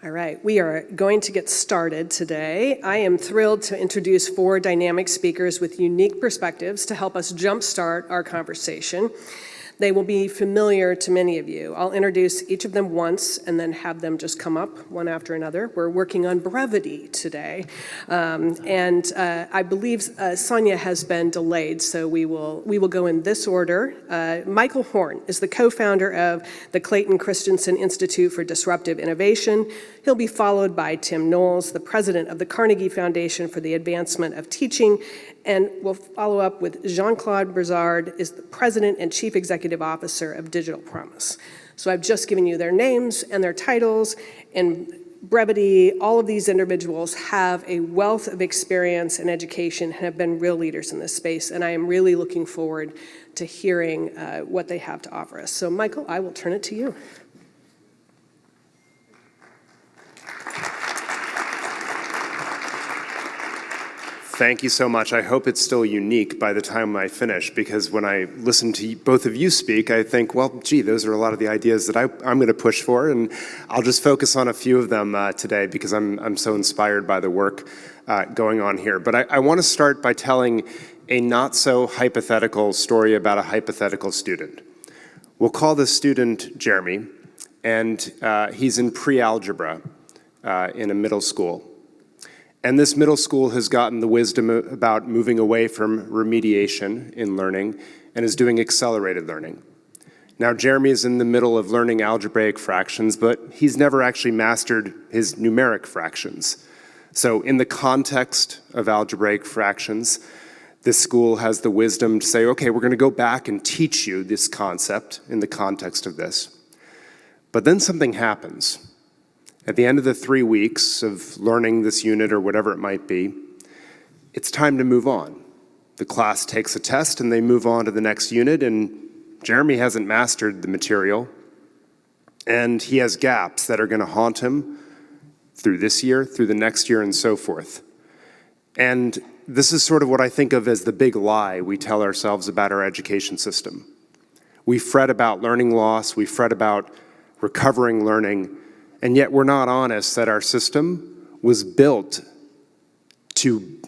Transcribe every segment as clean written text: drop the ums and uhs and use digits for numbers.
All right, we are going to get started today. I am thrilled to introduce 4 dynamic speakers with unique perspectives to help us jumpstart our conversation. They will be familiar to many of you. I'll introduce each of them once and then have them just come up one after another. We're working on brevity today. I believe Sonia has been delayed, so we will go in this order. Michael Horn is the co-founder of the Clayton Christensen Institute for Disruptive Innovation. He'll be followed by Tim Knowles, the president of the Carnegie Foundation for the Advancement of Teaching, and we'll follow up with Jean-Claude Brizard, is the president and chief executive officer of Digital Promise. So I've just given you their names and their titles. In brevity, all of these individuals have a wealth of experience and education and have been real leaders in this space, and I am really looking forward to hearing what they have to offer us. So Michael, I will turn it to you. Thank you so much. I hope it's still unique by the time I finish, because when I listen to both of you speak, I think, well, gee, those are a lot of the ideas that I'm going to push for, and I'll just focus on a few of them today because I'm so inspired by the work going on here. But I want to start by telling a not-so-hypothetical story about a hypothetical student. We'll call this student Jeremy, and he's in pre-algebra in a middle school. And this middle school has gotten the wisdom about moving away from remediation in learning and is doing accelerated learning. Now, Jeremy is in the middle of learning algebraic fractions, but he's never actually mastered his numeric fractions. So in the context of algebraic fractions, this school has the wisdom to say, okay, we're going to go back and teach you this concept in the context of this. But then something happens. At the end of the 3 weeks of learning this unit or whatever it might be, it's time to move on. The class takes a test and they move on to the next unit, and Jeremy hasn't mastered the material, and he has gaps that are going to haunt him through this year, through the next year, and so forth. And this is sort of what I think of as the big lie we tell ourselves about our education system. We fret about learning loss, we fret about recovering learning, and yet we're not honest that our system was built to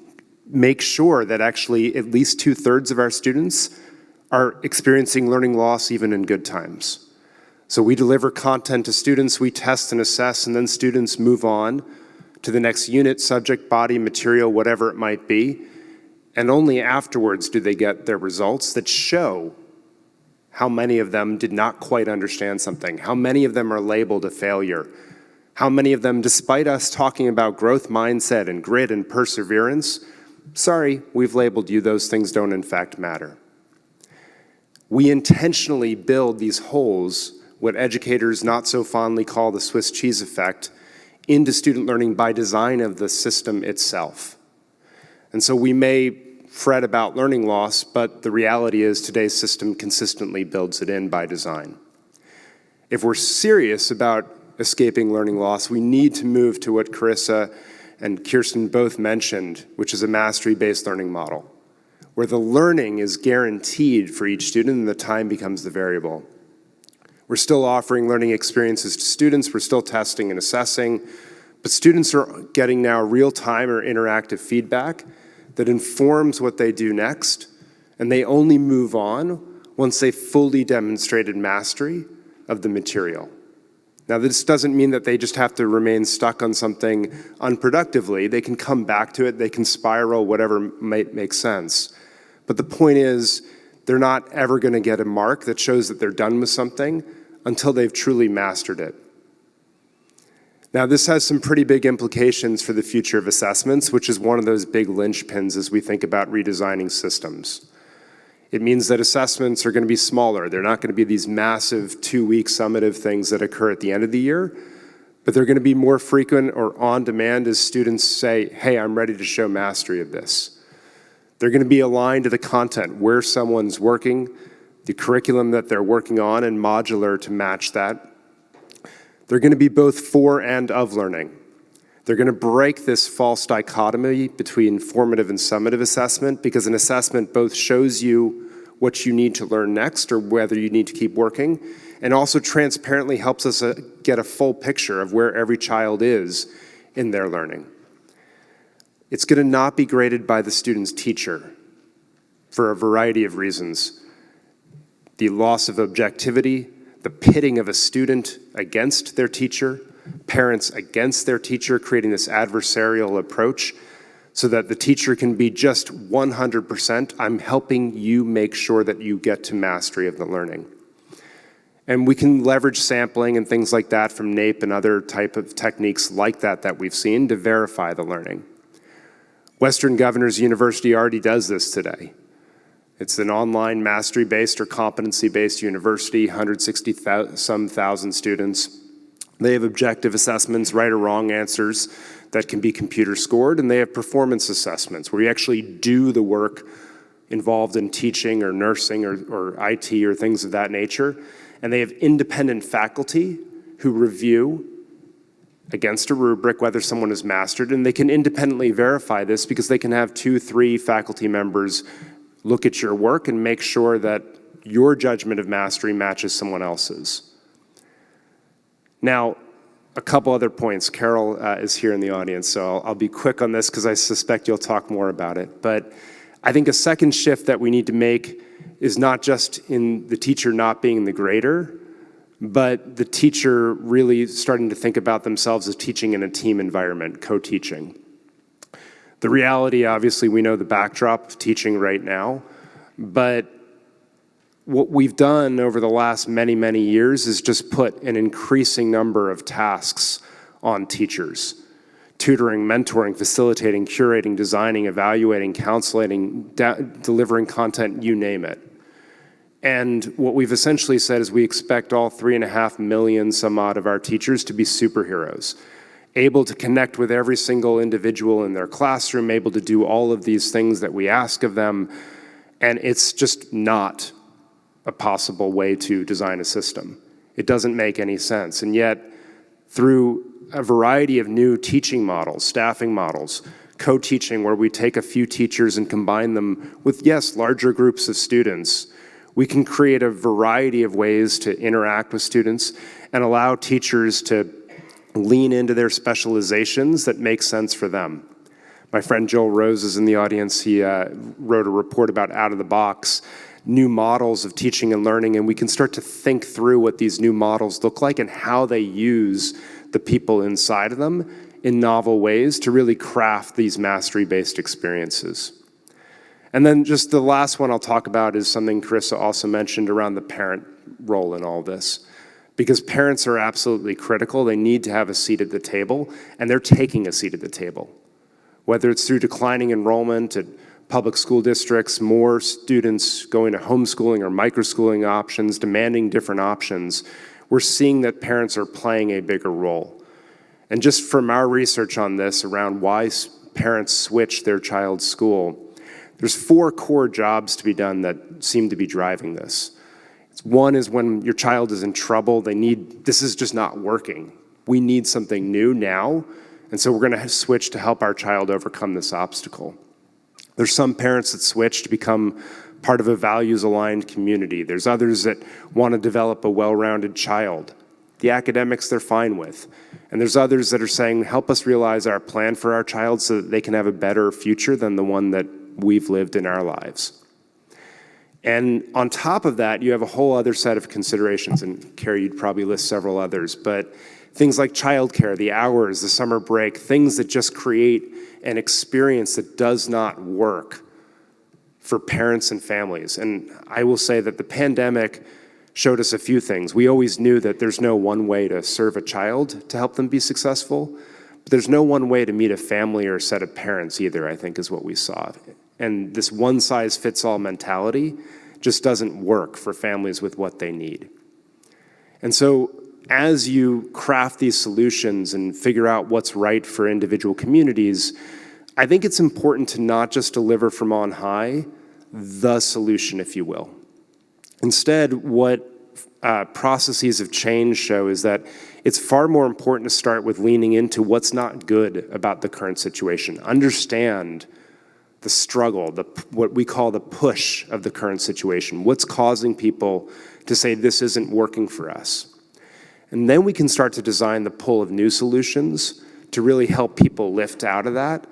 make sure that actually at least 2/3 of our students are experiencing learning loss even in good times. So we deliver content to students, we test and assess, and then students move on to the next unit, subject, body, material, whatever it might be, and only afterwards do they get their results that show how many of them did not quite understand something, how many of them are labeled a failure, how many of them, despite us talking about growth mindset and grit and perseverance, sorry, we've labeled you, those things don't in fact matter. We intentionally build these holes, what educators not so fondly call the Swiss cheese effect, into student learning by design of the system itself. And so we may fret about learning loss, but the reality is today's system consistently builds it in by design. If we're serious about escaping learning loss, we need to move to what Carissa and Kirsten both mentioned, which is a mastery-based learning model, where the learning is guaranteed for each student and the time becomes the variable. We're still offering learning experiences to students, we're still testing and assessing, but students are getting now real-time or interactive feedback that informs what they do next, and they only move on once they've fully demonstrated mastery of the material. Now, this doesn't mean that they just have to remain stuck on something unproductively. They can come back to it, they can spiral, whatever might make sense. But the point is, they're not ever going to get a mark that shows that they're done with something until they've truly mastered it. Now, this has some pretty big implications for the future of assessments, which is one of those big linchpins as we think about redesigning systems. It means that assessments are going to be smaller. They're not going to be these massive 2-week summative things that occur at the end of the year, but they're going to be more frequent or on demand as students say, hey, I'm ready to show mastery of this. They're going to be aligned to the content, where someone's working, the curriculum that they're working on, and modular to match that. They're going to be both for and of learning. They're going to break this false dichotomy between formative and summative assessment, because an assessment both shows you what you need to learn next or whether you need to keep working, and also transparently helps us get a full picture of where every child is in their learning. It's going to not be graded by the student's teacher for a variety of reasons. The loss of objectivity, the pitting of a student against their teacher, parents against their teacher, creating this adversarial approach so that the teacher can be just 100%, I'm helping you make sure that you get to mastery of the learning. And we can leverage sampling and things like that from NAEP and other type of techniques like that we've seen to verify the learning. Western Governors University already does this today. It's an online mastery-based or competency-based university, 160-some thousand students. They have objective assessments, right or wrong answers that can be computer scored, and they have performance assessments where you actually do the work involved in teaching or nursing or IT or things of that nature. And they have independent faculty who review against a rubric whether someone has mastered, and they can independently verify this because they can have 2, 3 faculty members look at your work and make sure that your judgment of mastery matches someone else's. Now, a couple other points. Carol is here in the audience, so I'll be quick on this because I suspect you'll talk more about it. But I think a second shift that we need to make is not just in the teacher not being the grader, but the teacher really starting to think about themselves as teaching in a team environment, co-teaching. The reality, obviously, we know the backdrop of teaching right now, but what we've done over the last many, many years is just put an increasing number of tasks on teachers. Tutoring, mentoring, facilitating, curating, designing, evaluating, counseling, delivering content, you name it. And what we've essentially said is we expect all 3.5 million some odd of our teachers to be superheroes, able to connect with every single individual in their classroom, able to do all of these things that we ask of them, and it's just not a possible way to design a system. It doesn't make any sense, and yet through a variety of new teaching models, staffing models, co-teaching where we take a few teachers and combine them with, yes, larger groups of students, we can create a variety of ways to interact with students and allow teachers to lean into their specializations that make sense for them. My friend Joel Rose is in the audience. He wrote a report about out of the box, new models of teaching and learning, and we can start to think through what these new models look like and how they use the people inside of them in novel ways to really craft these mastery-based experiences. And then just the last one I'll talk about is something Carissa also mentioned around the parent role in all this. Because parents are absolutely critical. They need to have a seat at the table, and they're taking a seat at the table. Whether it's through declining enrollment at public school districts, more students going to homeschooling or microschooling options, demanding different options, we're seeing that parents are playing a bigger role. And just from our research on this around why parents switch their child's school, there's 4 core jobs to be done that seem to be driving this. One is when your child is in trouble, this is just not working. We need something new now, and so we're gonna switch to help our child overcome this obstacle. There's some parents that switch to become part of a values-aligned community. There's others that wanna develop a well-rounded child. The academics they're fine with. And there's others that are saying, help us realize our plan for our child so that they can have a better future than the one that we've lived in our lives. And on top of that, you have a whole other set of considerations, and Carrie, you'd probably list several others, but things like childcare, the hours, the summer break, things that just create an experience that does not work for parents and families. And I will say that the pandemic showed us a few things. We always knew that there's no one way to serve a child to help them be successful, but there's no one way to meet a family or a set of parents either, I think is what we saw. And this one-size-fits-all mentality just doesn't work for families with what they need. And so as you craft these solutions and figure out what's right for individual communities, I think it's important to not just deliver from on high the solution, if you will. Instead, what processes of change show is that it's far more important to start with leaning into what's not good about the current situation. Understand the struggle, what we call the push of the current situation. What's causing people to say this isn't working for us? And then we can start to design the pull of new solutions to really help people lift out of that,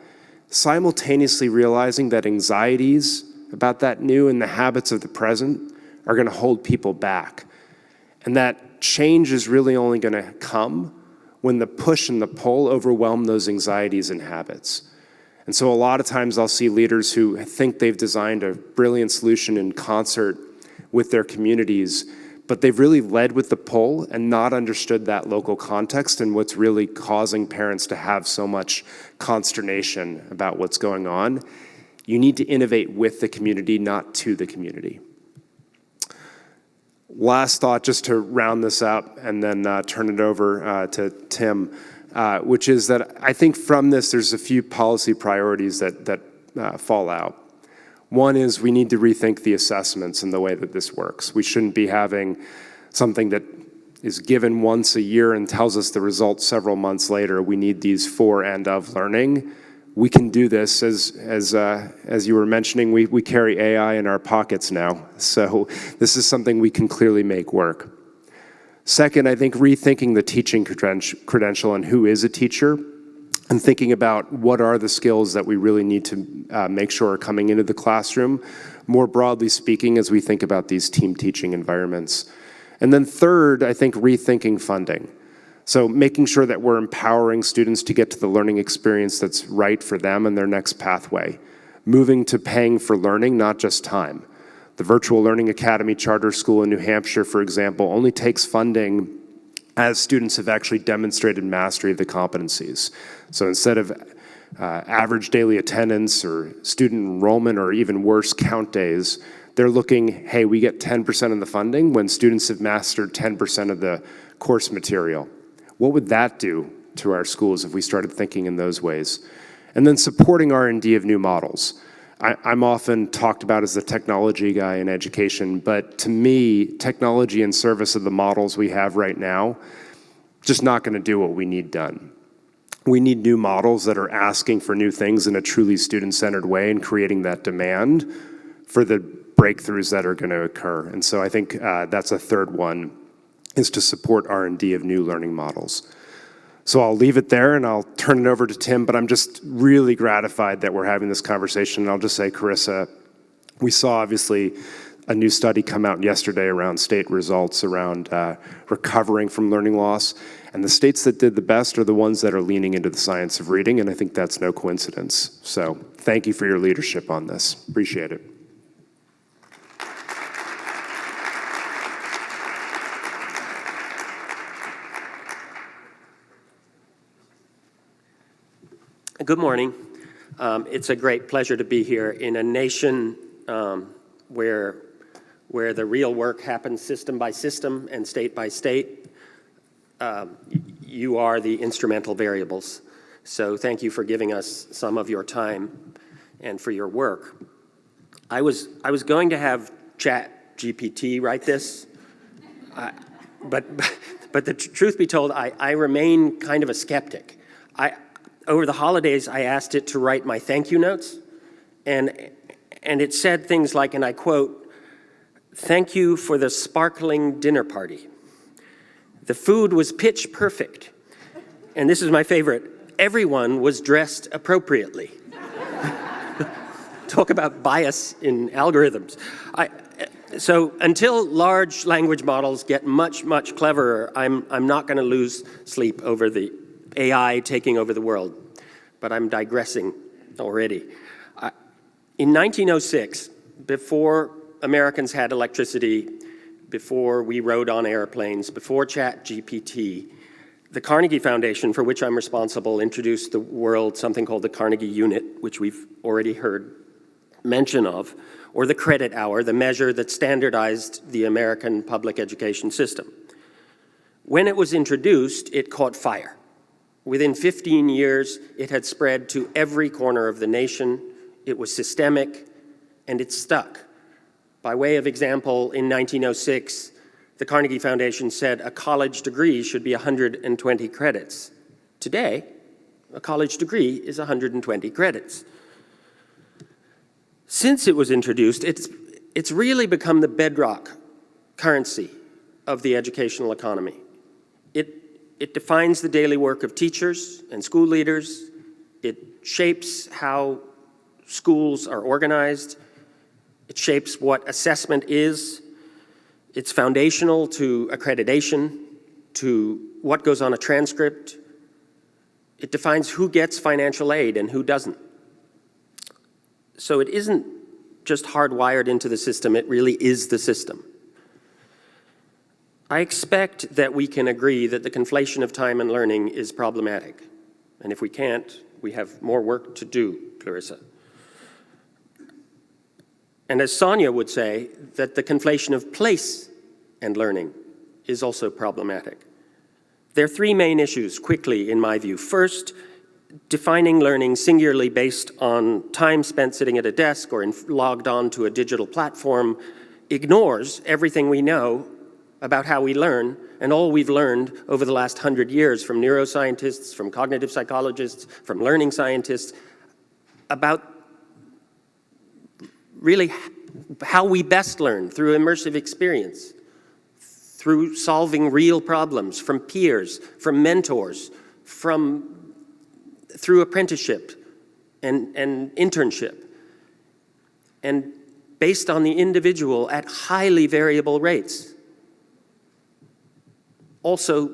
simultaneously realizing that anxieties about that new and the habits of the present are going to hold people back. And that change is really only going to come when the push and the pull overwhelm those anxieties and habits. And so a lot of times I'll see leaders who think they've designed a brilliant solution in concert with their communities, but they've really led with the pull and not understood that local context and what's really causing parents to have so much consternation about what's going on. You need to innovate with the community, not to the community. Last thought, just to round this up and then turn it over to Tim, which is that I think from this there's a few policy priorities that fall out. One is we need to rethink the assessments and the way that this works. We shouldn't be having something that is given once a year and tells us the results several months later. We need these for and of learning. We can do this, as you were mentioning, we carry AI in our pockets now. So this is something we can clearly make work. Second, I think rethinking the teaching credential and who is a teacher, and thinking about what are the skills that we really need to make sure are coming into the classroom, more broadly speaking, as we think about these team teaching environments. And then third, I think rethinking funding. So making sure that we're empowering students to get to the learning experience that's right for them and their next pathway. Moving to paying for learning, not just time. The Virtual Learning Academy Charter School in New Hampshire, for example, only takes funding as students have actually demonstrated mastery of the competencies. So instead of average daily attendance or student enrollment or even worse, count days, they're looking, hey, we get 10% of the funding when students have mastered 10% of the course material. What would that do to our schools if we started thinking in those ways? And then supporting R&D of new models. I'm often talked about as the technology guy in education, but to me, technology in service of the models we have right now, just not going to do what we need done. We need new models that are asking for new things in a truly student-centered way and creating that demand for the breakthroughs that are going to occur. And so I think that's a third one, is to support R&D of new learning models. So I'll leave it there and I'll turn it over to Tim, but I'm just really gratified that we're having this conversation. And I'll just say, Carissa, we saw obviously a new study come out yesterday around state results around recovering from learning loss. And the states that did the best are the ones that are leaning into the science of reading, and I think that's no coincidence. So thank you for your leadership on this. Appreciate it. Good morning. It's a great pleasure to be here in a nation where the real work happens system by system and state by state. You are the instrumental variables. So thank you for giving us some of your time and for your work. I was going to have ChatGPT write this, but the truth be told, I remain kind of a skeptic. Over the holidays, I asked it to write my thank you notes, and it said things like, and I quote, "Thank you for the sparkling dinner party. The food was pitch perfect." And this is my favorite, "Everyone was dressed appropriately." Talk about bias in algorithms. So until large language models get much, much cleverer, I'm not going to lose sleep over the AI taking over the world, but I'm digressing already. In 1906, before Americans had electricity, before we rode on airplanes, before ChatGPT, the Carnegie Foundation, for which I'm responsible, introduced the world something called the Carnegie Unit, which we've already heard mention of, or the credit hour, the measure that standardized the American public education system. When it was introduced, it caught fire. Within 15 years, it had spread to every corner of the nation. It was systemic, and it stuck. By way of example, in 1906, the Carnegie Foundation said a college degree should be 120 credits. Today, a college degree is 120 credits. Since it was introduced, it's really become the bedrock currency of the educational economy. It defines the daily work of teachers and school leaders. It shapes how schools are organized. It shapes what assessment is. It's foundational to accreditation, to what goes on a transcript. It defines who gets financial aid and who doesn't. So it isn't just hardwired into the system, it really is the system. I expect that we can agree that the conflation of time and learning is problematic. And if we can't, we have more work to do, Clarissa. And as Sonia would say, that the conflation of place and learning is also problematic. There are three main issues, quickly, in my view. First, defining learning singularly based on time spent sitting at a desk or logged on to a digital platform ignores everything we know about how we learn and all we've learned over the last 100 years from neuroscientists, from cognitive psychologists, from learning scientists, about really how we best learn through immersive experience, through solving real problems, from peers, from mentors, through apprenticeship and internship, and based on the individual at highly variable rates. Also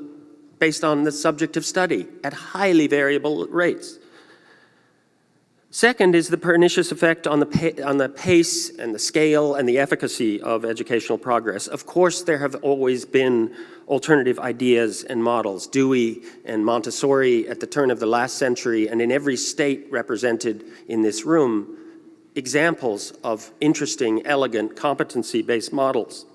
based on the subject of study at highly variable rates. Second is the pernicious effect on the pace and the scale and the efficacy of educational progress. Of course, there have always been alternative ideas and models, Dewey and Montessori at the turn of the last century, and in every state represented in this room, examples of interesting, elegant, competency-based models.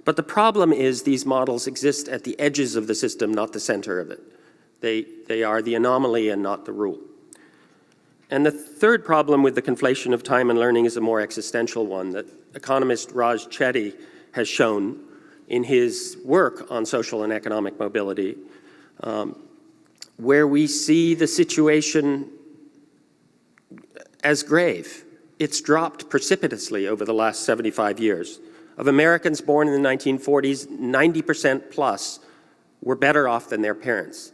But the problem is these models exist at the edges of the system, not the center of it. They are the anomaly and not the rule. And the third problem with the conflation of time and learning is a more existential one that economist Raj Chetty has shown in his work on social and economic mobility, where we see the situation as grave. It's dropped precipitously over the last 75 years. Of Americans born in the 1940s, 90% plus were better off than their parents.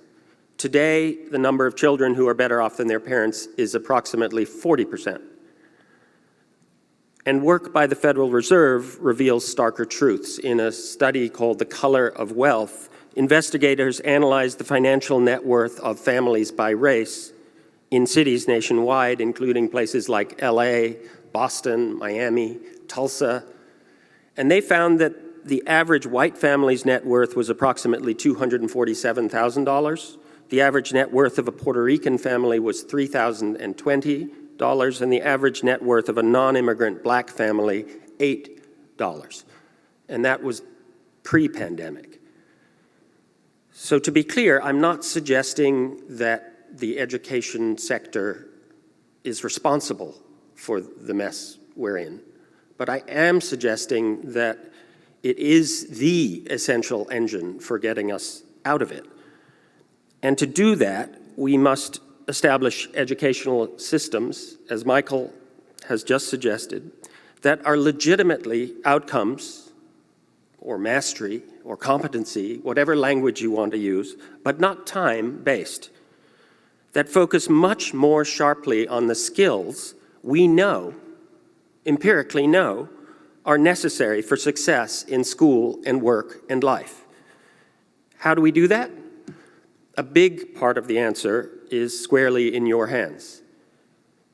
Today, the number of children who are better off than their parents is approximately 40%. And work by the Federal Reserve reveals starker truths. In a study called The Color of Wealth, investigators analyzed the financial net worth of families by race in cities nationwide, including places like LA, Boston, Miami, Tulsa. And they found that the average white family's net worth was approximately $247,000. The average net worth of a Puerto Rican family was $3,020, and the average net worth of a non-immigrant black family, $8. And that was pre-pandemic. So to be clear, I'm not suggesting that the education sector is responsible for the mess we're in. But I am suggesting that it is the essential engine for getting us out of it. And to do that, we must establish educational systems, as Michael has just suggested, that are legitimately outcomes or mastery or competency, whatever language you want to use, but not time-based, that focus much more sharply on the skills we know, empirically know, are necessary for success in school and work and life. How do we do that? A big part of the answer is squarely in your hands.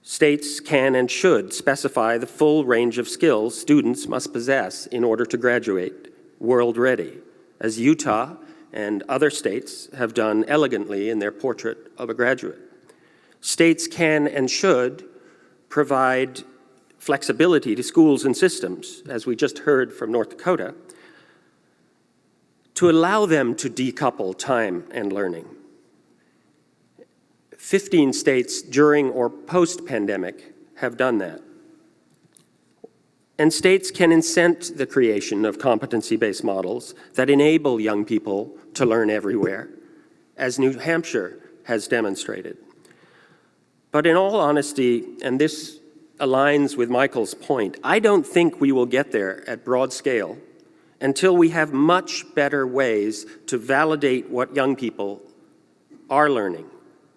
States can and should specify the full range of skills students must possess in order to graduate world-ready, as Utah and other states have done elegantly in their portrait of a graduate. States can and should provide flexibility to schools and systems, as we just heard from North Dakota, to allow them to decouple time and learning. 15 states during or post-pandemic have done that. And states can incent the creation of competency-based models that enable young people to learn everywhere, as New Hampshire has demonstrated. But in all honesty, and this aligns with Michael's point. I don't think we will get there at broad scale until we have much better ways to validate what young people are learning,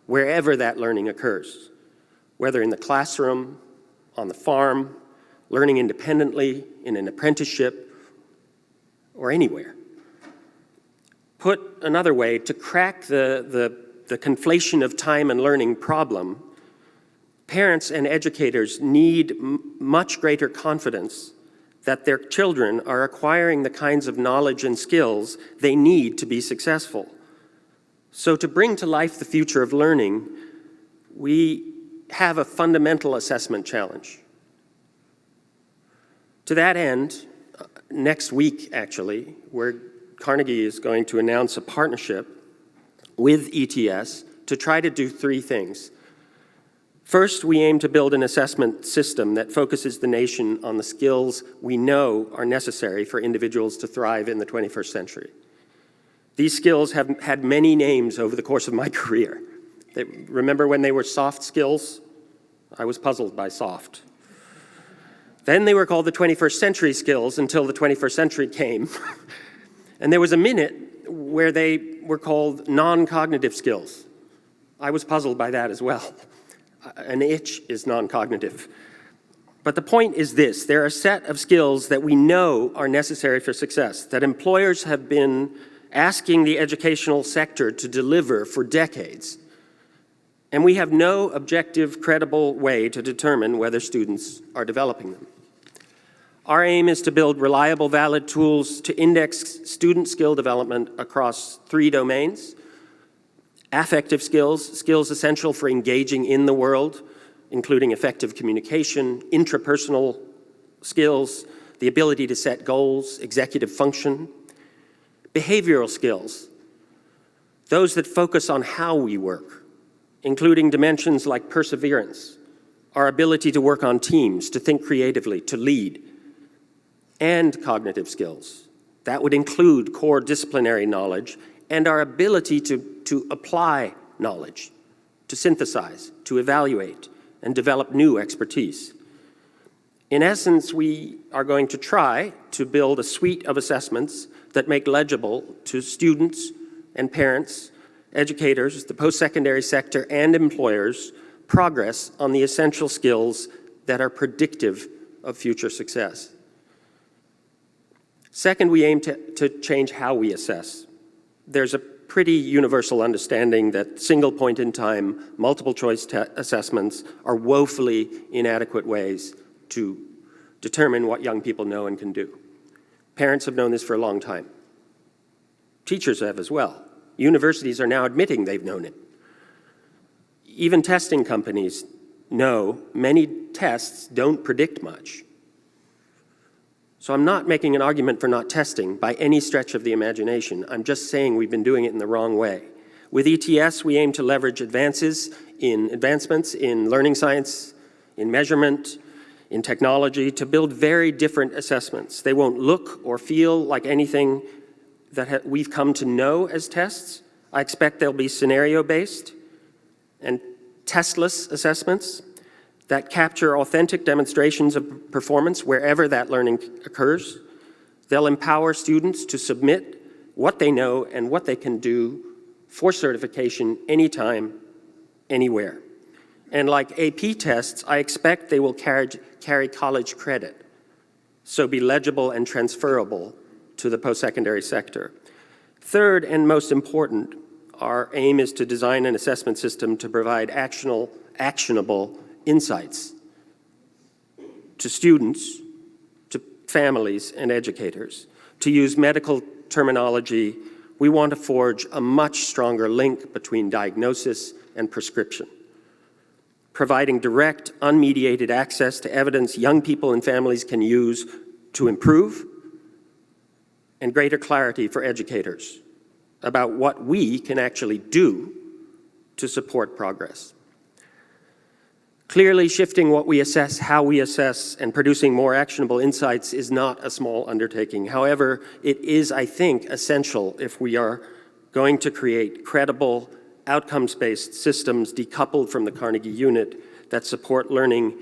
wherever that learning occurs, whether in the classroom, on the farm, learning independently, in an apprenticeship, or anywhere. Put another way, to crack the conflation of time and learning problem, parents and educators need much greater confidence that their children are acquiring the kinds of knowledge and skills they need to be successful. So to bring to life the future of learning, we have a fundamental assessment challenge. To that end, next week actually, Carnegie is going to announce a partnership with ETS to try to do three things. First, we aim to build an assessment system that focuses the nation on the skills we know are necessary for individuals to thrive in the 21st century. These skills have had many names over the course of my career. Remember when they were soft skills? I was puzzled by soft. Then they were called the 21st century skills until the 21st century came. And there was a minute where they were called non-cognitive skills. I was puzzled by that as well. An itch is non-cognitive. But the point is this: there are a set of skills that we know are necessary for success, that employers have been asking the educational sector to deliver for decades. And we have no objective, credible way to determine whether students are developing them. Our aim is to build reliable, valid tools to index student skill development across three domains: affective skills, skills essential for engaging in the world, including effective communication, intrapersonal skills, the ability to set goals, executive function; behavioral skills, those that focus on how we work, including dimensions like perseverance, our ability to work on teams, to think creatively, to lead; and cognitive skills. That would include core disciplinary knowledge and our ability to apply knowledge, to synthesize, to evaluate, and develop new expertise. In essence, we are going to try to build a suite of assessments that make legible to students and parents, educators, the post-secondary sector, and employers progress on the essential skills that are predictive of future success. Second, we aim to change how we assess. There's a pretty universal understanding that single point in time, multiple choice assessments are woefully inadequate ways to determine what young people know and can do. Parents have known this for a long time. Teachers have as well. Universities are now admitting they've known it. Even testing companies know many tests don't predict much. So I'm not making an argument for not testing by any stretch of the imagination. I'm just saying we've been doing it in the wrong way. With ETS, we aim to leverage advancements in learning science, in measurement, in technology, to build very different assessments. They won't look or feel like anything that we've come to know as tests. I expect they'll be scenario-based and testless assessments that capture authentic demonstrations of performance wherever that learning occurs. They'll empower students to submit what they know and what they can do for certification anytime, anywhere. And like AP tests, I expect they will carry college credit, so be legible and transferable to the post-secondary sector. Third, and most important, our aim is to design an assessment system to provide actionable insights to students, to families and educators. To use medical terminology, we want to forge a much stronger link between diagnosis and prescription, providing direct, unmediated access to evidence young people and families can use to improve, and greater clarity for educators about what we can actually do to support progress. Clearly, shifting what we assess, how we assess, and producing more actionable insights is not a small undertaking. However, it is, I think, essential if we are going to create credible, outcomes-based systems decoupled from the Carnegie unit that support learning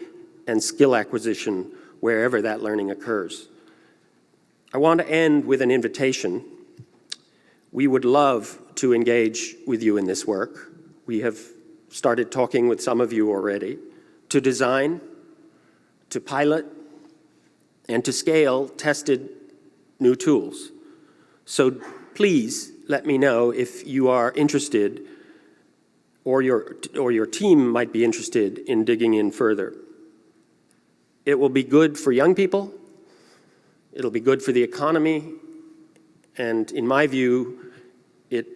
and skill acquisition wherever that learning occurs. I want to end with an invitation. We would love to engage with you in this work. We have started talking with some of you already, to design, to pilot, and to scale tested new tools. So please let me know if you are interested or your team might be interested in digging in further. It will be good for young people, it'll be good for the economy, and in my view, it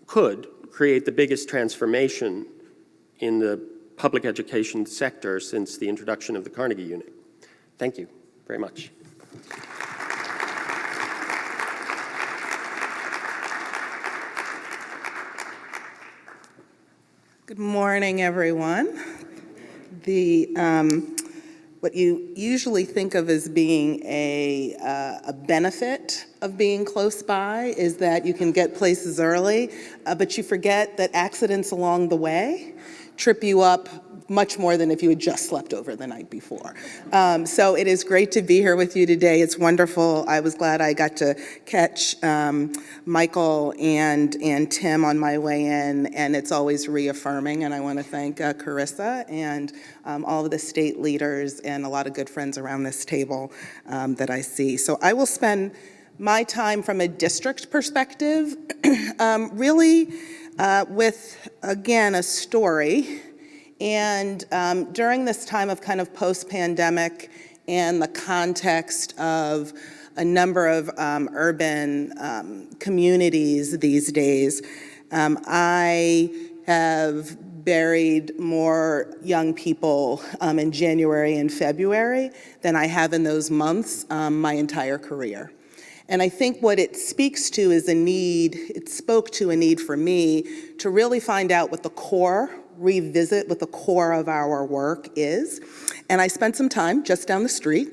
could create the biggest transformation in the public education sector since the introduction of the Carnegie Unit. Thank you very much. Good morning, everyone. What you usually think of as being a benefit of being close by is that you can get places early, but you forget that accidents along the way trip you up much more than if you had just slept over the night before. So it is great to be here with you today. It's wonderful. I was glad I got to catch Michael and Tim on my way in, and it's always reaffirming. And I want to thank Carissa and all of the state leaders and a lot of good friends around this table that I see. So I will spend my time from a district perspective, really with, again, a story. And during this time of kind of post-pandemic and the context of a number of urban communities these days, I have buried more young people in January and February than I have in those months my entire career. And I think what it speaks to is a need, it spoke to a need for me to really find out what the core, revisit what the core of our work is. And I spent some time just down the street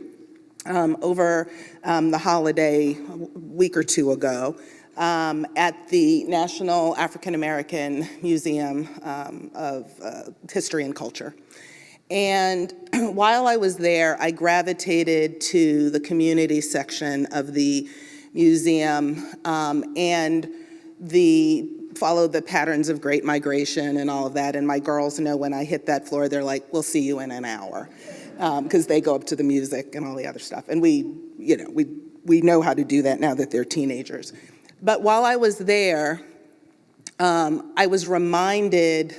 over the holiday a week or two ago at the National African American Museum of History and Culture. And while I was there, I gravitated to the community section of the museum and followed the patterns of Great Migration and all of that. And my girls know when I hit that floor, they're like, we'll see you in an hour, because they go up to the music and all the other stuff. And we know how to do that now that they're teenagers. But while I was there, I was reminded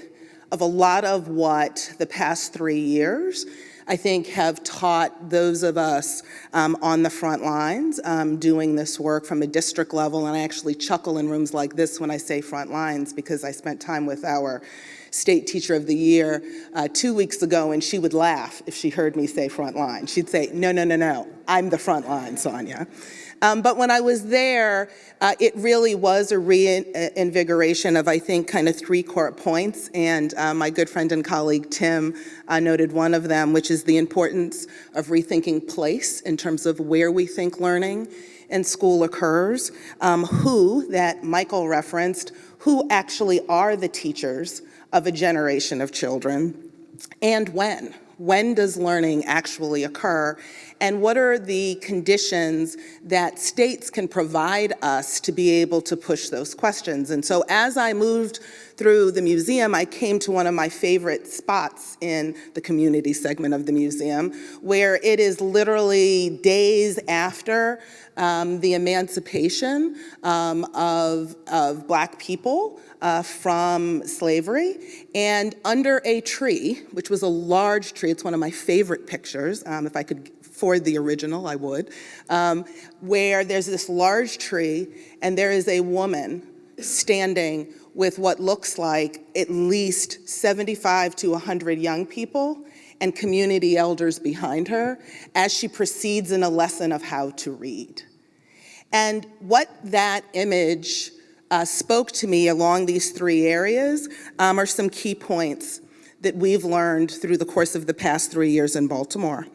of a lot of what the past 3 years, I think, have taught those of us on the front lines doing this work from a district level. And I actually chuckle in rooms like this when I say front lines, because I spent time with our State Teacher of the Year 2 weeks ago, and she would laugh if she heard me say front line. She'd say, no, I'm the front line, Sonia. But when I was there, it really was a reinvigoration of, I think, kind of 3 core points. And my good friend and colleague, Tim, noted one of them, which is the importance of rethinking place in terms of where we think learning in school occurs, who, that Michael referenced, who actually are the teachers of a generation of children, and when. When does learning actually occur? And what are the conditions that states can provide us to be able to push those questions? And so as I moved through the museum, I came to one of my favorite spots in the community segment of the museum, where it is literally days after the emancipation of Black people from slavery, and under a tree, which was a large tree, it's one of my favorite pictures, if I could afford the original, I would, where there's this large tree and there is a woman standing with what looks like at least 75 to 100 young people and community elders behind her as she proceeds in a lesson of how to read. And what that image spoke to me along these 3 areas are some key points that we've learned through the course of the past 3 years in Baltimore.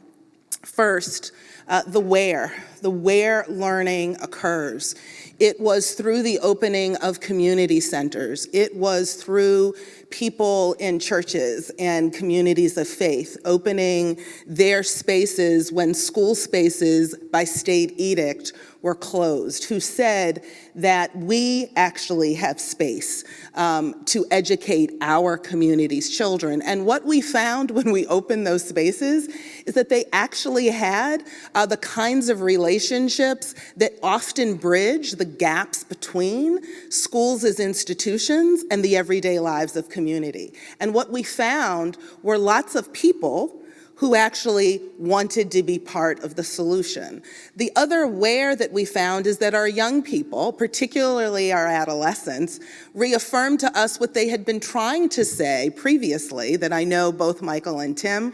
First, the where learning occurs. It was through the opening of community centers. It was through people in churches and communities of faith opening their spaces when school spaces by state edict were closed, who said that we actually have space to educate our community's children. And what we found when we opened those spaces is that they actually had the kinds of relationships that often bridge the gaps between schools as institutions and the everyday lives of community. And what we found were lots of people who actually wanted to be part of the solution. The other where that we found is that our young people, particularly our adolescents, reaffirmed to us what they had been trying to say previously, that I know both Michael and Tim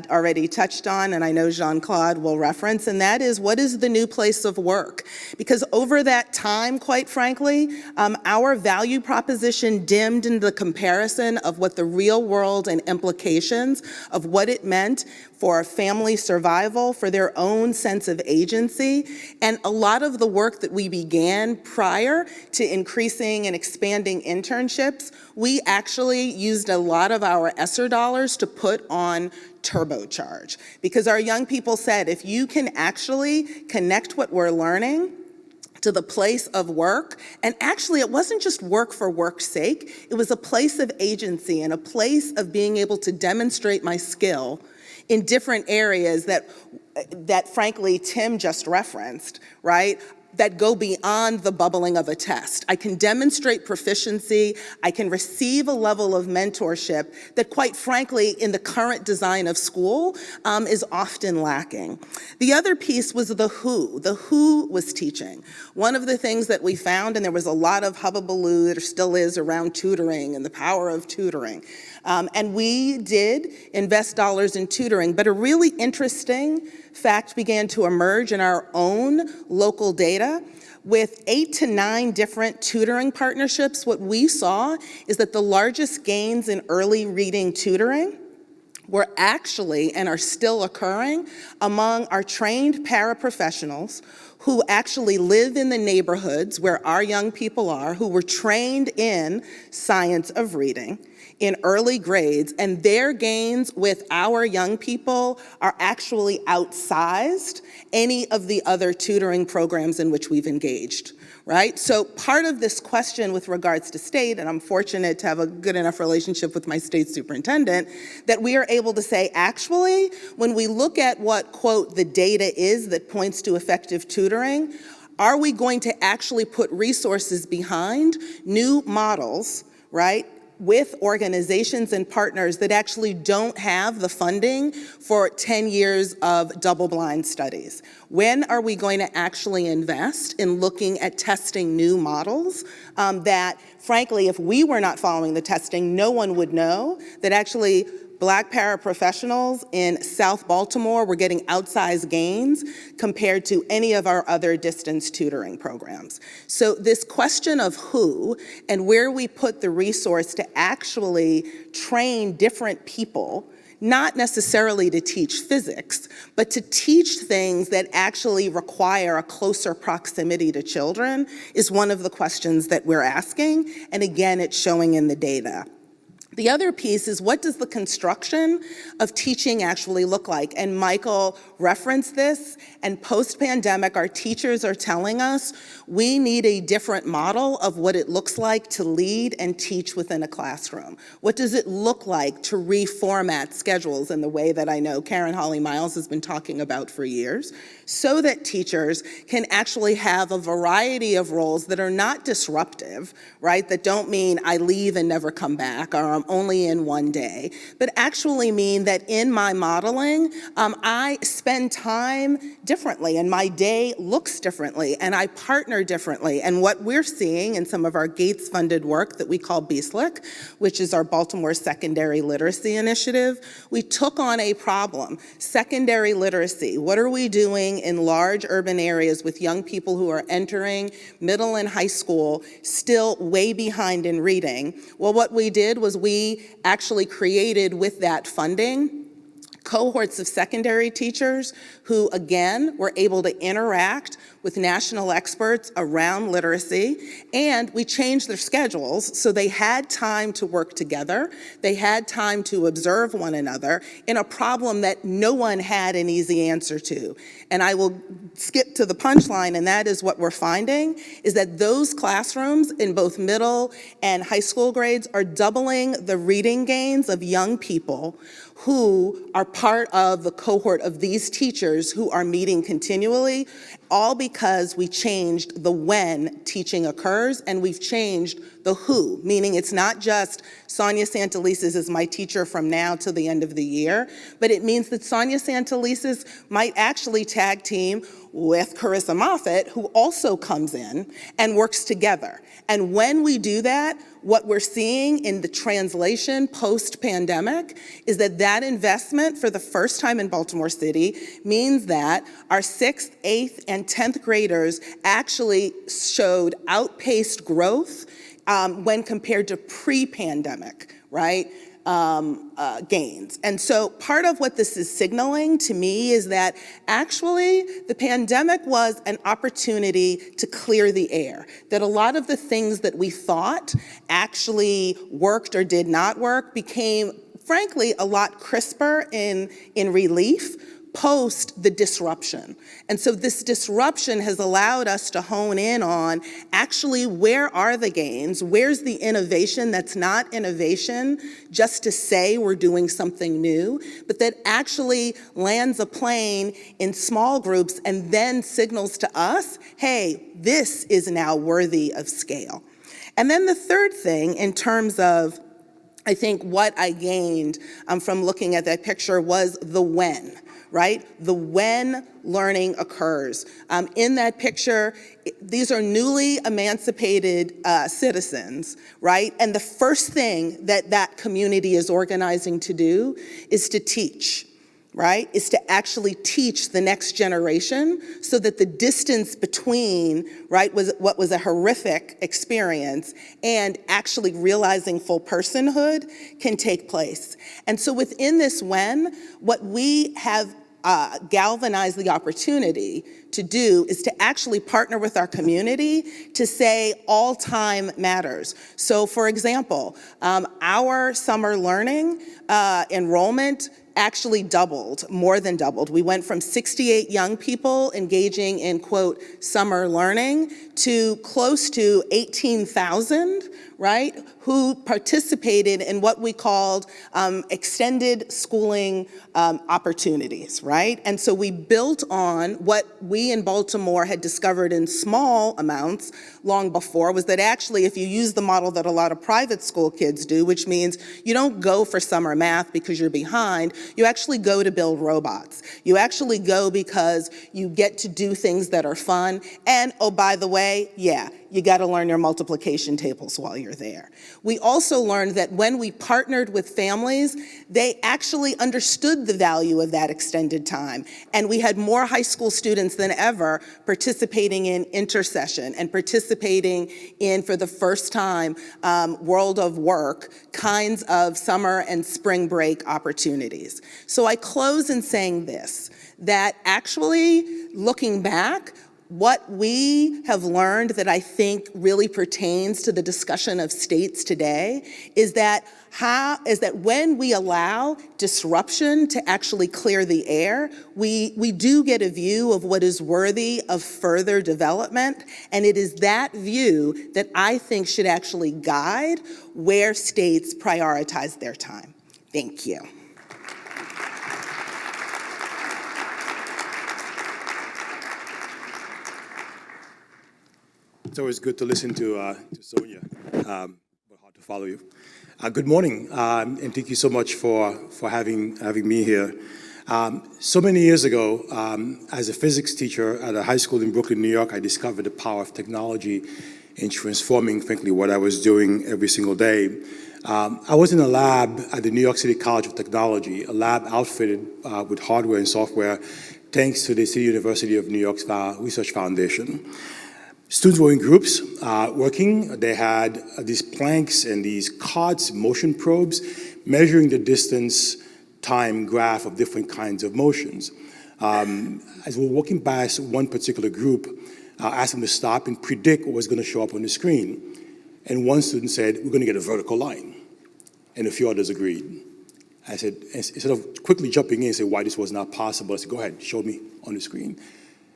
already touched on, and I know Jean-Claude will reference, and that is, what is the new place of work? Because over that time, quite frankly, our value proposition dimmed in the comparison of what the real world and implications of what it meant for family survival, for their own sense of agency. And a lot of the work that we began prior to increasing and expanding internships, we actually used a lot of our ESSER dollars to put on turbocharge. Because our young people said, if you can actually connect what we're learning to the place of work, and actually it wasn't just work for work's sake, it was a place of agency and a place of being able to demonstrate my skill in different areas that frankly Tim just referenced, right? That go beyond the bubbling of a test. I can demonstrate proficiency, I can receive a level of mentorship that quite frankly in the current design of school is often lacking. The other piece was the who was teaching. One of the things that we found, and there was a lot of hubbubaloo, there still is, around tutoring and the power of tutoring. And we did invest dollars in tutoring, but a really interesting fact began to emerge in our own local data. With 8 to 9 different tutoring partnerships, what we saw is that the largest gains in early reading tutoring were actually, and are still occurring, among our trained paraprofessionals who actually live in the neighborhoods where our young people are, who were trained in science of reading in early grades, and their gains with our young people are actually outsized any of the other tutoring programs in which we've engaged, right? So part of this question with regards to state, and I'm fortunate to have a good enough relationship with my state superintendent, that we are able to say, actually, when we look at what, quote, the data is that points to effective tutoring, are we going to actually put resources behind new models, right, with organizations and partners that actually don't have the funding for 10 years of double-blind studies? When are we going to actually invest in looking at testing new models that, frankly, if we were not following the testing, no one would know that actually Black paraprofessionals in South Baltimore were getting outsized gains compared to any of our other distance tutoring programs. So this question of who and where we put the resource to actually train different people, not necessarily to teach physics, but to teach things that actually require a closer proximity to children, is one of the questions that we're asking. And again, it's showing in the data. The other piece is, what does the construction of teaching actually look like? And Michael referenced this, and post-pandemic, our teachers are telling us we need a different model of what it looks like to lead and teach within a classroom. What does it look like to reformat schedules in the way that I know Karen Hawley-Miles has been talking about for years, so that teachers can actually have a variety of roles that are not disruptive, right? That don't mean I leave and never come back, or I'm only in one day, but actually mean that in my modeling, I spend time differently and my day looks differently and I partner differently. And what we're seeing in some of our Gates-funded work that we call BSLIC, which is our Baltimore Secondary Literacy Initiative, we took on a problem, secondary literacy. What are we doing in large urban areas with young people who are entering middle and high school still way behind in reading? Well, what we did was we actually created with that funding cohorts of secondary teachers who, again, were able to interact with national experts around literacy, and we changed their schedules so they had time to work together, they had time to observe one another in a problem that no one had an easy answer to. And I will skip to the punchline, and that is what we're finding, is that those classrooms in both middle and high school grades are doubling the reading gains of young people who are part of the cohort of these teachers who are meeting continually, all because we changed the when teaching occurs, and we've changed the who, meaning it's not just Sonia Santelises is my teacher from now till the end of the year, but it means that Sonia Santelises might actually tag team with Carissa Moffett, who also comes in and works together. And when we do that, what we're seeing in the translation post-pandemic is that that investment for the first time in Baltimore City means that our 6th, 8th, and 10th graders actually showed outpaced growth when compared to pre-pandemic, right? Gains. And so part of what this is signaling to me is that actually the pandemic was an opportunity to clear the air, that a lot of the things that we thought actually worked or did not work became, frankly, a lot crisper in relief post the disruption. And so this disruption has allowed us to hone in on actually where are the gains, where's the innovation that's not innovation just to say we're doing something new, but that actually lands a plane in small groups and then signals to us, hey, this is now worthy of scale. And then the third thing in terms of, I think what I gained from looking at that picture was the when. Right? The when learning occurs. In that picture, these are newly emancipated citizens, right? And the first thing that that community is organizing to do is to teach, right? Is to actually teach the next generation so that the distance between, right, was what was a horrific experience and actually realizing full personhood can take place. And so within this when, what we have galvanized the opportunity to do is to actually partner with our community to say all time matters. So for example, our summer learning enrollment actually doubled, more than doubled. We went from 68 young people engaging in, quote, summer learning to close to 18,000, right, who participated in what we called extended schooling opportunities, right? And so we built on what we in Baltimore had discovered in small amounts long before, was that actually if you use the model that a lot of private school kids do, which means you don't go for summer math because you're behind, you actually go to build robots. You actually go because you get to do things that are fun. And oh, by the way, yeah, you got to learn your multiplication tables while you're there. We also learned that when we partnered with families, they actually understood the value of that extended time. And we had more high school students than ever participating in intercession and participating in, for the first time, world of work kinds of summer and spring break opportunities. So I close in saying this, that actually looking back, what we have learned that I think really pertains to the discussion of states today is that when we allow disruption to actually clear the air, we do get a view of what is worthy of further development, and it is that view that I think should actually guide where states prioritize their time. Thank you. It's always good to listen to Sonia, but hard to follow you. Good morning, and thank you so much for having me here. So many years ago, as a physics teacher at a high school in Brooklyn, New York, I discovered the power of technology in transforming, frankly, what I was doing every single day. I was in a lab at the New York City College of Technology, a lab outfitted with hardware and software, thanks to the City University of New York's Research Foundation. Students were in groups working. They had these planks and these COTS, motion probes, measuring the distance time graph of different kinds of motions. As we're walking past one particular group, I asked them to stop and predict what was going to show up on the screen. And one student said, we're going to get a vertical line. And a few others agreed. I said, instead of quickly jumping in and say why this was not possible, I said, go ahead, show me on the screen.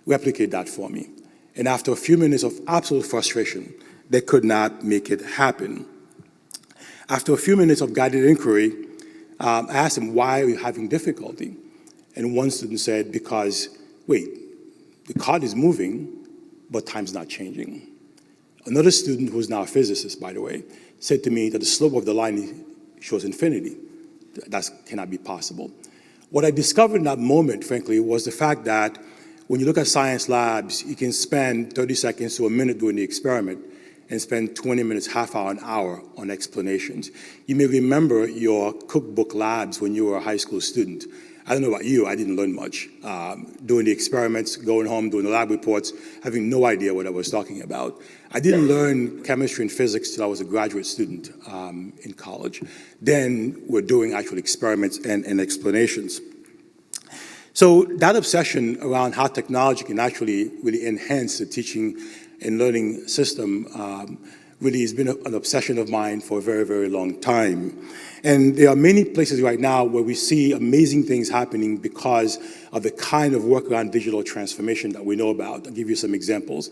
Replicate that for me. And after a few minutes of absolute frustration, they could not make it happen. After a few minutes of guided inquiry, I asked them, why are you having difficulty? And one student said, because, wait, the card is moving, but time's not changing. Another student, who's now a physicist, by the way, said to me that the slope of the line shows infinity. That cannot be possible. What I discovered in that moment, frankly, was the fact that when you look at science labs, you can spend 30 seconds to a minute doing the experiment and spend 20 minutes, half hour, an hour on explanations. You may remember your cookbook labs when you were a high school student. I don't know about you, I didn't learn much. Doing the experiments, going home, doing the lab reports, having no idea what I was talking about. I didn't learn chemistry and physics till I was a graduate student in college. Then we're doing actual experiments and explanations. So that obsession around how technology can actually really enhance the teaching and learning system really has been an obsession of mine for a very, very long time. And there are many places right now where we see amazing things happening because of the kind of work around digital transformation that we know about. I'll give you some examples.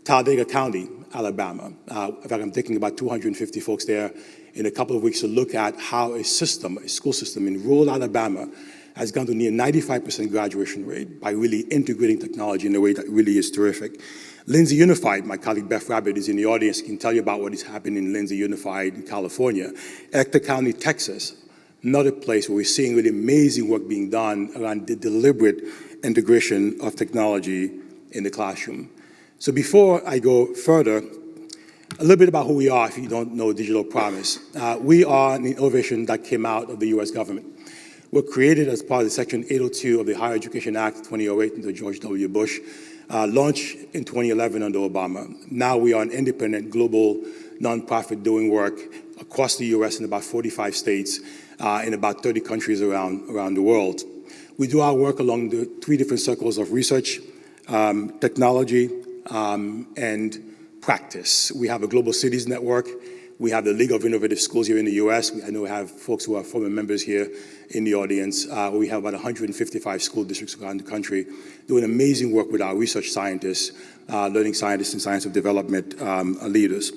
Talladega County, Alabama. In fact, I'm taking about 250 folks there in a couple of weeks to look at how a school system in rural Alabama has gone to near 95% graduation rate by really integrating technology in a way that really is terrific. Lindsay Unified, my colleague Beth Rabbit is in the audience, can tell you about what is happening in Lindsay Unified in California. Ector County, Texas, another place where we're seeing really amazing work being done around the deliberate integration of technology in the classroom. So before I go further, a little bit about who we are if you don't know Digital Promise. We are an innovation that came out of the US government. We're created as part of the Section 802 of the Higher Education Act 2008 under George W. Bush, launched in 2011 under Obama. Now we are an independent global nonprofit doing work across the US in about 45 states, in about 30 countries around the world. We do our work along the three different circles of research, technology, and practice. We have a Global Cities Network. We have the League of Innovative Schools here in the US. I know we have folks who are former members here in the audience. We have about 155 school districts around the country doing amazing work with our research scientists, learning scientists and science of development leaders.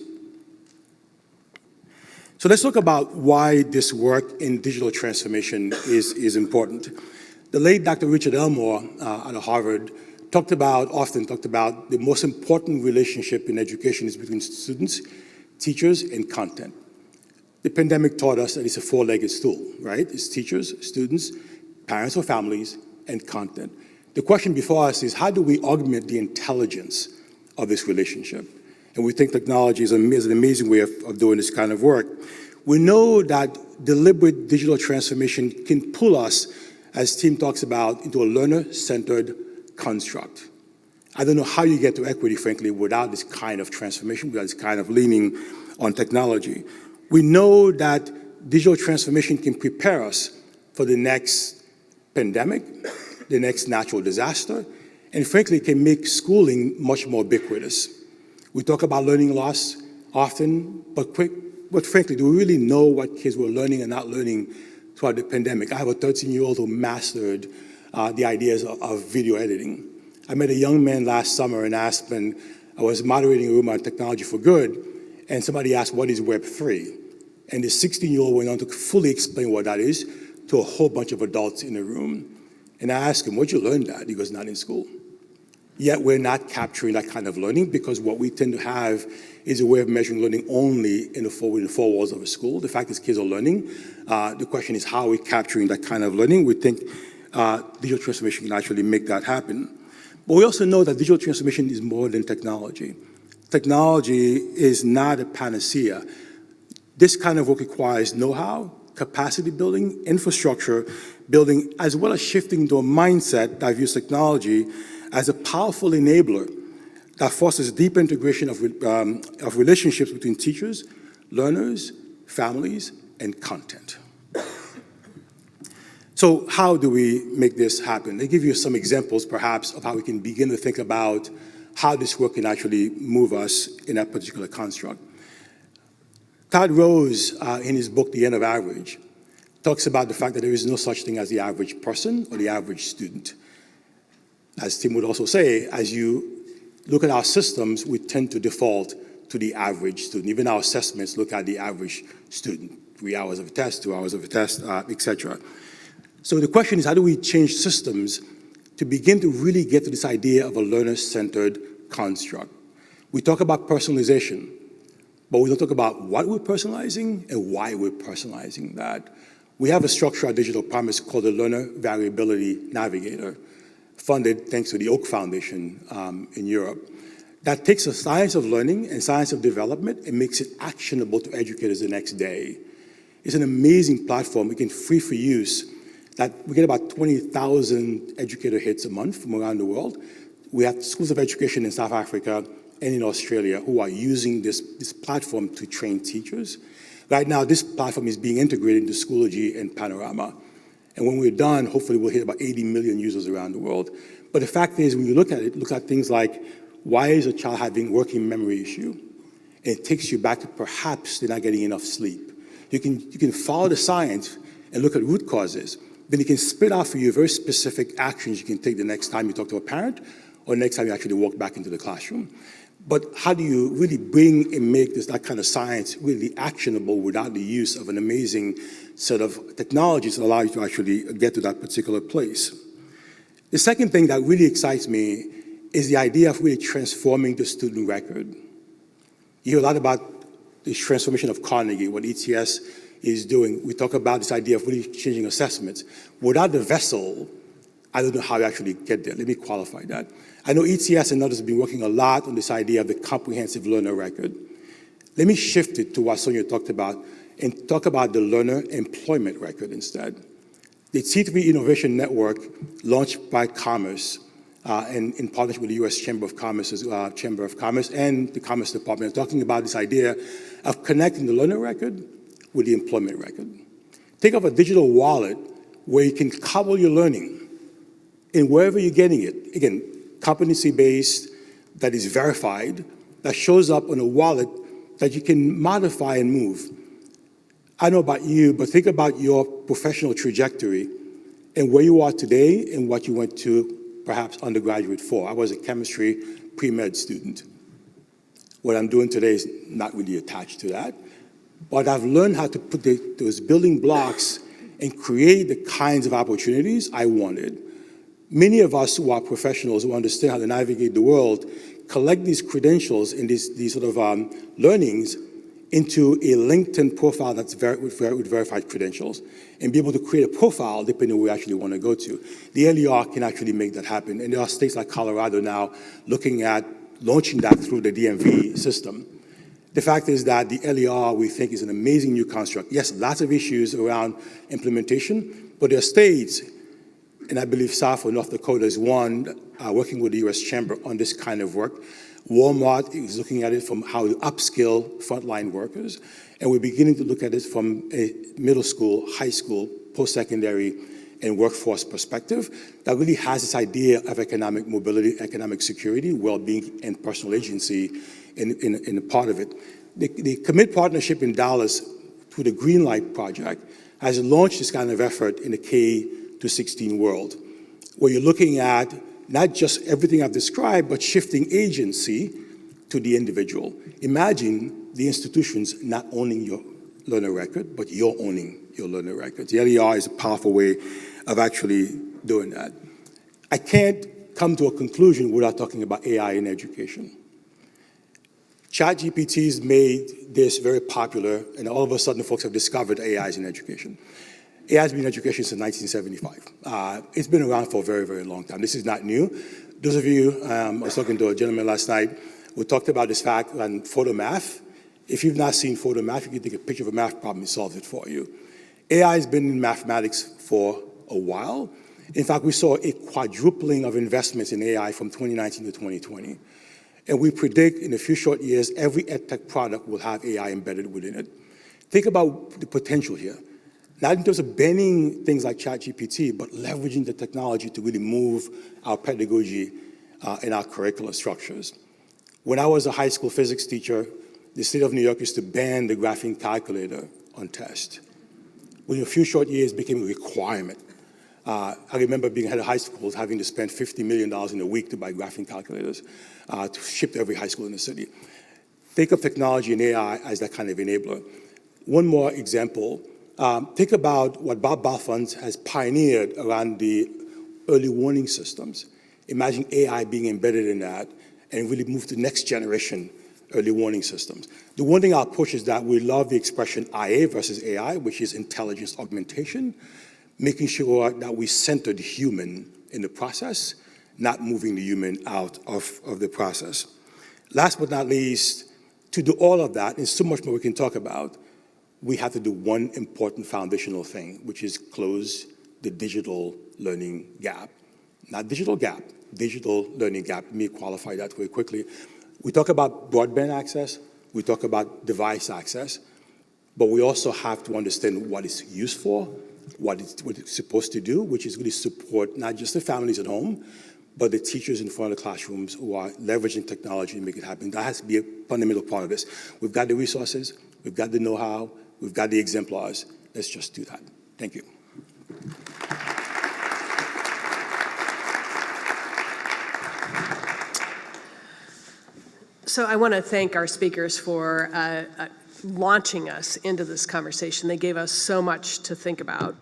So let's talk about why this work in digital transformation is important. The late Dr. Richard Elmore out of Harvard often talked about the most important relationship in education is between students, teachers, and content. The pandemic taught us that it's a four-legged stool, right? It's teachers, students, parents or families, and content. The question before us is how do we augment the intelligence of this relationship? And we think technology is an amazing way of doing this kind of work. We know that deliberate digital transformation can pull us, as Tim talks about, into a learner-centered construct. I don't know how you get to equity, frankly, without this kind of transformation, without this kind of leaning on technology. We know that digital transformation can prepare us for the next pandemic, the next natural disaster, and frankly, can make schooling much more ubiquitous. We talk about learning loss often, but frankly, do we really know what kids were learning and not learning throughout the pandemic? I have a 13-year-old who mastered the ideas of video editing. I met a young man last summer in Aspen. I was moderating a room on Technology for Good, and somebody asked, what is Web3? And the 16-year-old went on to fully explain what that is to a whole bunch of adults in the room. And I asked him, where'd you learn that? He goes, not in school. Yet we're not capturing that kind of learning because what we tend to have is a way of measuring learning only in the four walls of a school. The fact is kids are learning. The question is how are we capturing that kind of learning? We think digital transformation can actually make that happen. But we also know that digital transformation is more than technology. Technology is not a panacea. This kind of work requires know-how, capacity building, infrastructure building, as well as shifting to a mindset that views technology as a powerful enabler that fosters deep integration of relationships between teachers, learners, families, and content. So how do we make this happen? I'll give you some examples, perhaps, of how we can begin to think about how this work can actually move us in that particular construct. Todd Rose, in his book, The End of Average, talks about the fact that there is no such thing as the average person or the average student. As Tim would also say, as you look at our systems, we tend to default to the average student. Even our assessments look at the average student, 3 hours of a test, 2 hours of a test, et cetera. So the question is, how do we change systems to begin to really get to this idea of a learner-centered construct? We talk about personalization, but we don't talk about what we're personalizing and why we're personalizing that. We have a structure, our digital promise, called the Learner Variability Navigator, funded thanks to the Oak Foundation in Europe, that takes the science of learning and science of development and makes it actionable to educators the next day. It's an amazing platform. We can free for use. That we get about 20,000 educator hits a month from around the world. We have schools of education in South Africa and in Australia who are using this platform to train teachers. Right now, this platform is being integrated into Schoology and Panorama. And when we're done, hopefully we'll hit about 80 million users around the world. But the fact is, when you look at it, look at things like, why is a child having working memory issue? And it takes you back to perhaps they're not getting enough sleep. You can follow the science and look at root causes. Then you can spit out for you very specific actions you can take the next time you talk to a parent or next time you actually walk back into the classroom. But how do you really bring and make that kind of science really actionable without the use of an amazing set of technologies that allow you to actually get to that particular place? The second thing that really excites me is the idea of really transforming the student record. You hear a lot about this transformation of Carnegie, what ETS is doing. We talk about this idea of really changing assessments. Without the vessel, I don't know how you actually get there. Let me qualify that. I know ETS and others have been working a lot on this idea of the comprehensive learner record. Let me shift it to what Sonia talked about and talk about the learner employment record instead. The T3 Innovation Network, launched by Commerce and in partnership with the U.S. Chamber of Commerce and the Commerce Department, is talking about this idea of connecting the learner record with the employment record. Think of a digital wallet where you can cobble your learning and wherever you're getting it. Again, competency-based, that is verified, that shows up on a wallet that you can modify and move. I don't know about you, but think about your professional trajectory and where you are today and what you went to perhaps undergraduate for. I was a chemistry pre-med student. What I'm doing today is not really attached to that, but I've learned how to put those building blocks and create the kinds of opportunities I wanted. Many of us who are professionals who understand how to navigate the world collect these credentials and these sort of learnings into a LinkedIn profile that's with verified credentials and be able to create a profile depending on where you actually want to go to. The LER can actually make that happen. And there are states like Colorado now looking at launching that through the DMV system. The fact is that the LER, we think, is an amazing new construct. Yes, lots of issues around implementation, but there are states, and I believe South or North Dakota is one, working with the U.S. Chamber on this kind of work. Walmart is looking at it from how to upskill frontline workers, and we're beginning to look at it from a middle school, high school, post-secondary, and workforce perspective that really has this idea of economic mobility, economic security, well-being, and personal agency in a part of it. The Commit partnership in Dallas through the Greenlight Project has launched this kind of effort in the K-16 world, where you're looking at not just everything I've described, but shifting agency to the individual. Imagine the institutions not owning your learner record, but you're owning your learner record. The LER is a powerful way of actually doing that. I can't come to a conclusion without talking about AI in education. ChatGPT's made this very popular, and all of a sudden folks have discovered AIs in education. AI has been in education since 1975. It's been around for a very, very long time. This is not new. Those of you, I was talking to a gentleman last night, we talked about this fact on photo math. If you've not seen photo math, you can take a picture of a math problem and solve it for you. AI has been in mathematics for a while. In fact, we saw a quadrupling of investments in AI from 2019 to 2020. And we predict in a few short years, every edtech product will have AI embedded within it. Think about the potential here. not in terms of banning things like ChatGPT, but leveraging the technology to really move our pedagogy and our curricular structures. When I was a high school physics teacher, the state of New York used to ban the graphing calculator on tests. Within a few short years, it became a requirement. I remember being head of high schools having to spend $50 million in a week to buy graphing calculators to ship to every high school in the city. Think of technology and AI as that kind of enabler. One more example, think about what Bob Balfond has pioneered around the early warning systems. Imagine AI being embedded in that and really move to next generation early warning systems. The one thing I'll push is that we love the expression IA versus AI, which is intelligence augmentation, making sure that we center the human in the process, not moving the human out of the process. Last but not least, to do all of that, and so much more we can talk about, we have to do one important foundational thing, which is close the digital learning gap. Not digital gap, digital learning gap. Let me qualify that very quickly. We talk about broadband access, we talk about device access, but we also have to understand what it's used for, what it's supposed to do, which is really support not just the families at home, but the teachers in front of the classrooms who are leveraging technology to make it happen. That has to be a fundamental part of this. We've got the resources, we've got the know-how, we've got the exemplars. Let's just do that. Thank you. So I want to thank our speakers for launching us into this conversation. They gave us so much to think about.